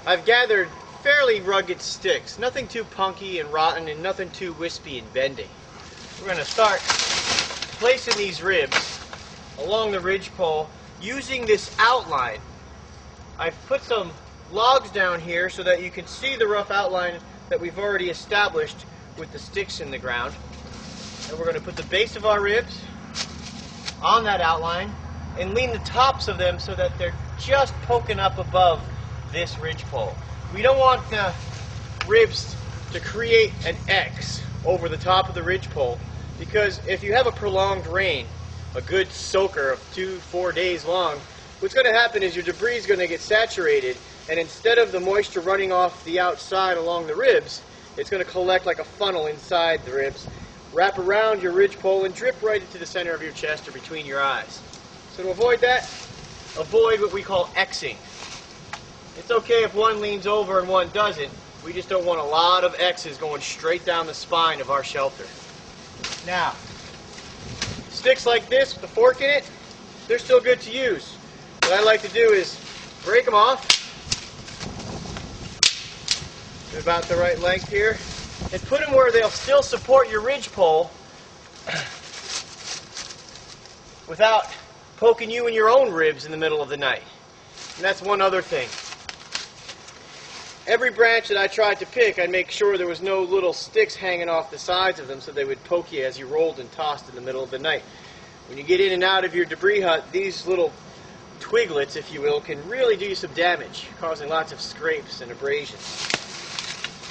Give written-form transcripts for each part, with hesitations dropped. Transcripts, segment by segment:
I've gathered fairly rugged sticks, nothing too punky and rotten and nothing too wispy and bendy. We're going to start placing these ribs along the ridgepole using this outline. I've put some logs down here so that you can see the rough outline that we've already established with the sticks in the ground. And we're going to put the base of our ribs on that outline and lean the tops of them so that they're just poking up above this ridgepole. We don't want the ribs to create an X over the top of the ridgepole, because if you have a prolonged rain, a good soaker of 2-4 days long, what's going to happen is your debris is going to get saturated, and instead of the moisture running off the outside along the ribs, it's going to collect like a funnel inside the ribs, wrap around your ridgepole, and drip right into the center of your chest or between your eyes. So to avoid that, avoid what we call Xing. It's okay if one leans over and one doesn't. We just don't want a lot of X's going straight down the spine of our shelter. Now, sticks like this with the fork in it, they're still good to use. What I like to do is break them off. They're about the right length here. And put them where they'll still support your ridgepole without poking you in your own ribs in the middle of the night. And that's one other thing. Every branch that I tried to pick, I'd make sure there was no little sticks hanging off the sides of them so they would poke you as you rolled and tossed in the middle of the night. When you get in and out of your debris hut, these little twiglets, if you will, can really do you some damage, causing lots of scrapes and abrasions.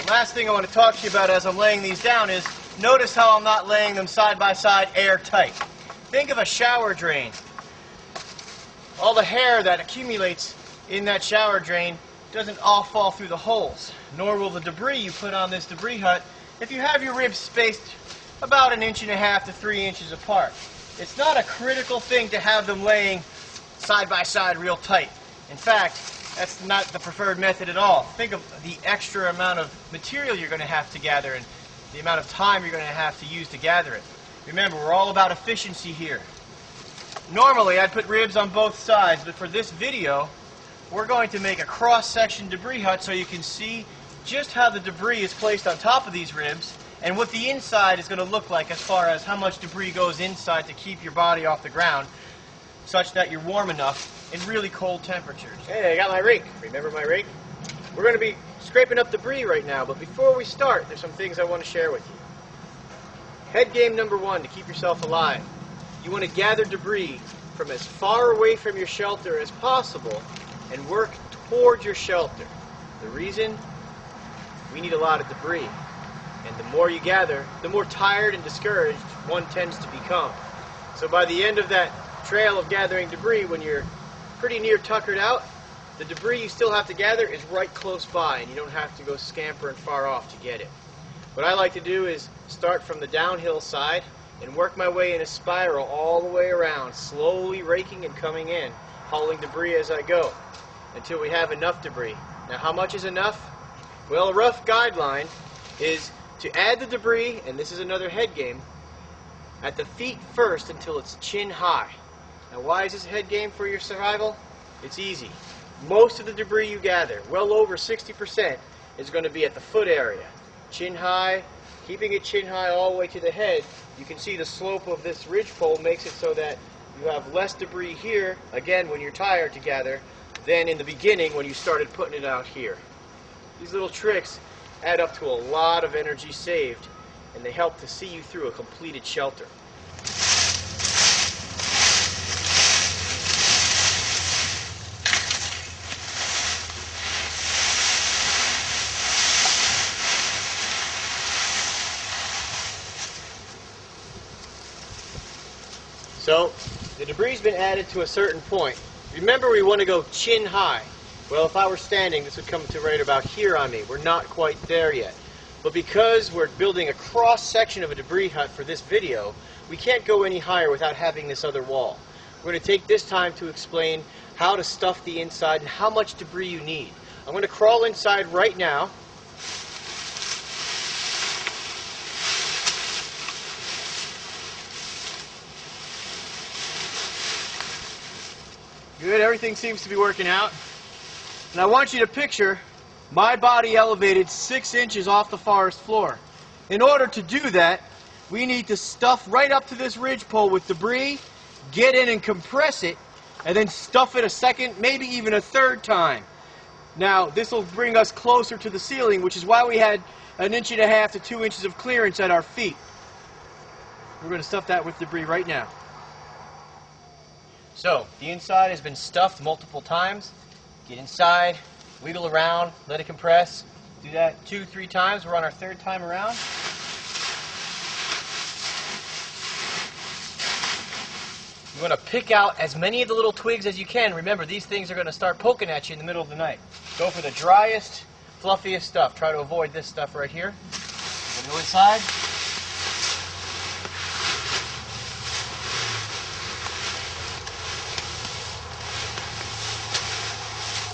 The last thing I want to talk to you about as I'm laying these down is, notice how I'm not laying them side by side airtight. Think of a shower drain. All the hair that accumulates in that shower drain doesn't all fall through the holes, nor will the debris you put on this debris hut if you have your ribs spaced about 1.5 inches to 3 inches apart. It's not a critical thing to have them laying side by side real tight. In fact, that's not the preferred method at all. Think of the extra amount of material you're going to have to gather and the amount of time you're going to have to use to gather it. Remember, we're all about efficiency here. Normally, I'd put ribs on both sides, but for this video, we're going to make a cross-section debris hut so you can see just how the debris is placed on top of these ribs and what the inside is going to look like as far as how much debris goes inside to keep your body off the ground such that you're warm enough in really cold temperatures. Hey, I got my rake. Remember my rake? We're going to be scraping up debris right now, but before we start, there's some things I want to share with you. Head game number 1 to keep yourself alive. You want to gather debris from as far away from your shelter as possible and work toward your shelter. The reason? We need a lot of debris. And the more you gather, the more tired and discouraged one tends to become. So by the end of that trail of gathering debris, when you're pretty near tuckered out, the debris you still have to gather is right close by, and you don't have to go scampering far off to get it. What I like to do is start from the downhill side and work my way in a spiral all the way around, slowly raking and coming in, hauling debris as I go, until we have enough debris. Now, how much is enough? Well, a rough guideline is to add the debris, and this is another head game, at the feet first until it's chin high. Now, why is this a head game for your survival? It's easy. Most of the debris you gather, well over 60%, is going to be at the foot area. Chin high, keeping it chin high all the way to the head. You can see the slope of this ridgepole makes it so that you have less debris here, again, when you're tired to gather, than in the beginning when you started putting it out here. These little tricks add up to a lot of energy saved, and they help to see you through a completed shelter. So, the debris's been added to a certain point. Remember, we want to go chin high. Well, if I were standing, this would come to right about here on me. We're not quite there yet. But because we're building a cross-section of a debris hut for this video, we can't go any higher without having this other wall. We're going to take this time to explain how to stuff the inside and how much debris you need. I'm going to crawl inside right now. Good, everything seems to be working out. And I want you to picture my body elevated 6 inches off the forest floor. In order to do that, we need to stuff right up to this ridgepole with debris, get in and compress it, and then stuff it a second, maybe even a third time. Now, this will bring us closer to the ceiling, which is why we had 1.5 inches to 2 inches of clearance at our feet. We're going to stuff that with debris right now. So, the inside has been stuffed multiple times. Get inside, wiggle around, let it compress. Do that 2-3 times. We're on our 3rd time around. You want to pick out as many of the little twigs as you can. Remember, these things are going to start poking at you in the middle of the night. Go for the driest, fluffiest stuff. Try to avoid this stuff right here. Go inside.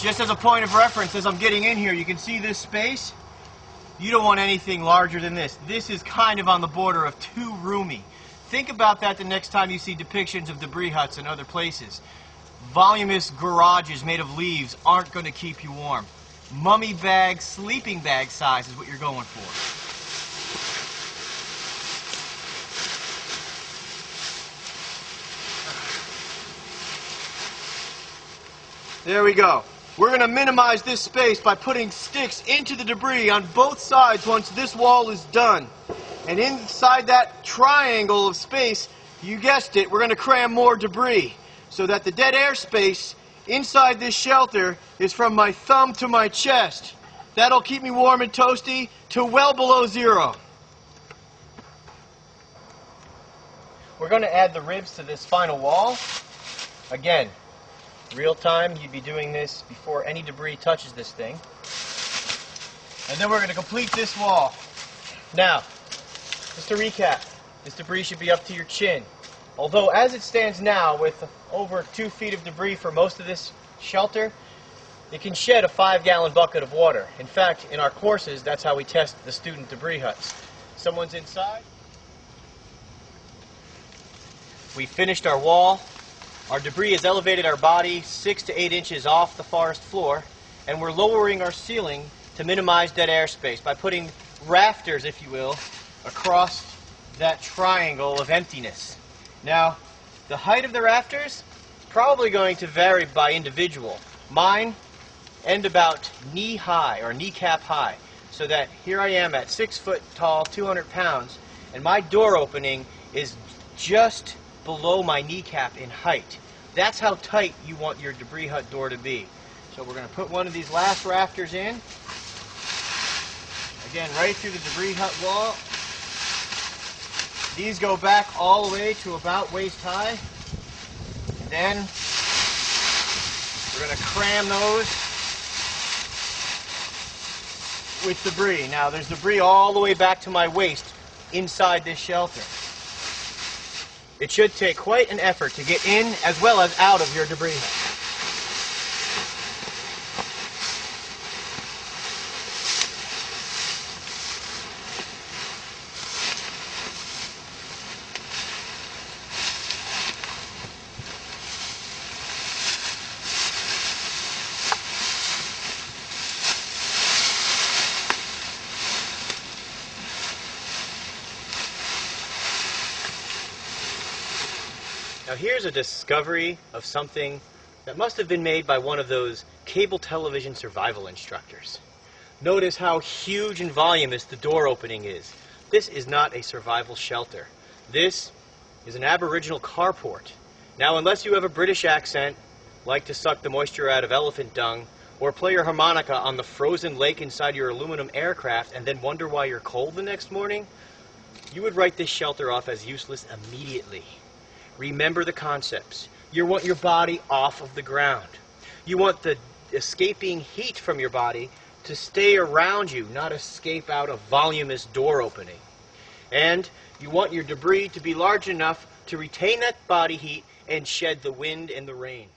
Just as a point of reference, as I'm getting in here, you can see this space. You don't want anything larger than this. This is kind of on the border of too roomy. Think about that the next time you see depictions of debris huts in other places. Voluminous garages made of leaves aren't going to keep you warm. Mummy bag, sleeping bag size is what you're going for. There we go. We're going to minimize this space by putting sticks into the debris on both sides once this wall is done. And inside that triangle of space, you guessed it, we're going to cram more debris so that the dead air space inside this shelter is from my thumb to my chest. That'll keep me warm and toasty to well below 0. We're going to add the ribs to this final wall. Again, real time, you'd be doing this before any debris touches this thing. And then we're going to complete this wall. Now, just to recap, this debris should be up to your chin. Although as it stands now, with over 2 feet of debris for most of this shelter, it can shed a 5-gallon bucket of water. In fact, in our courses, that's how we test the student debris huts. Someone's inside. We finished our wall. Our debris has elevated our body 6 to 8 inches off the forest floor, and we're lowering our ceiling to minimize dead air space by putting rafters, if you will, across that triangle of emptiness. Now, the height of the rafters is probably going to vary by individual. Mine end about knee high or kneecap high, so that here I am at 6 foot tall, 200 pounds, and my door opening is just below my kneecap in height. That's how tight you want your debris hut door to be. So we're going to put one of these last rafters in. Again, right through the debris hut wall. These go back all the way to about waist high. And then we're going to cram those with debris. Now there's debris all the way back to my waist inside this shelter. It should take quite an effort to get in as well as out of your debris hut. Now here's a discovery of something that must have been made by one of those cable television survival instructors. Notice how huge and voluminous the door opening is. This is not a survival shelter. This is an Aboriginal carport. Now, unless you have a British accent, like to suck the moisture out of elephant dung, or play your harmonica on the frozen lake inside your aluminum aircraft and then wonder why you're cold the next morning, you would write this shelter off as useless immediately. Remember the concepts. You want your body off of the ground. You want the escaping heat from your body to stay around you, not escape out a voluminous door opening. And you want your debris to be large enough to retain that body heat and shed the wind and the rain.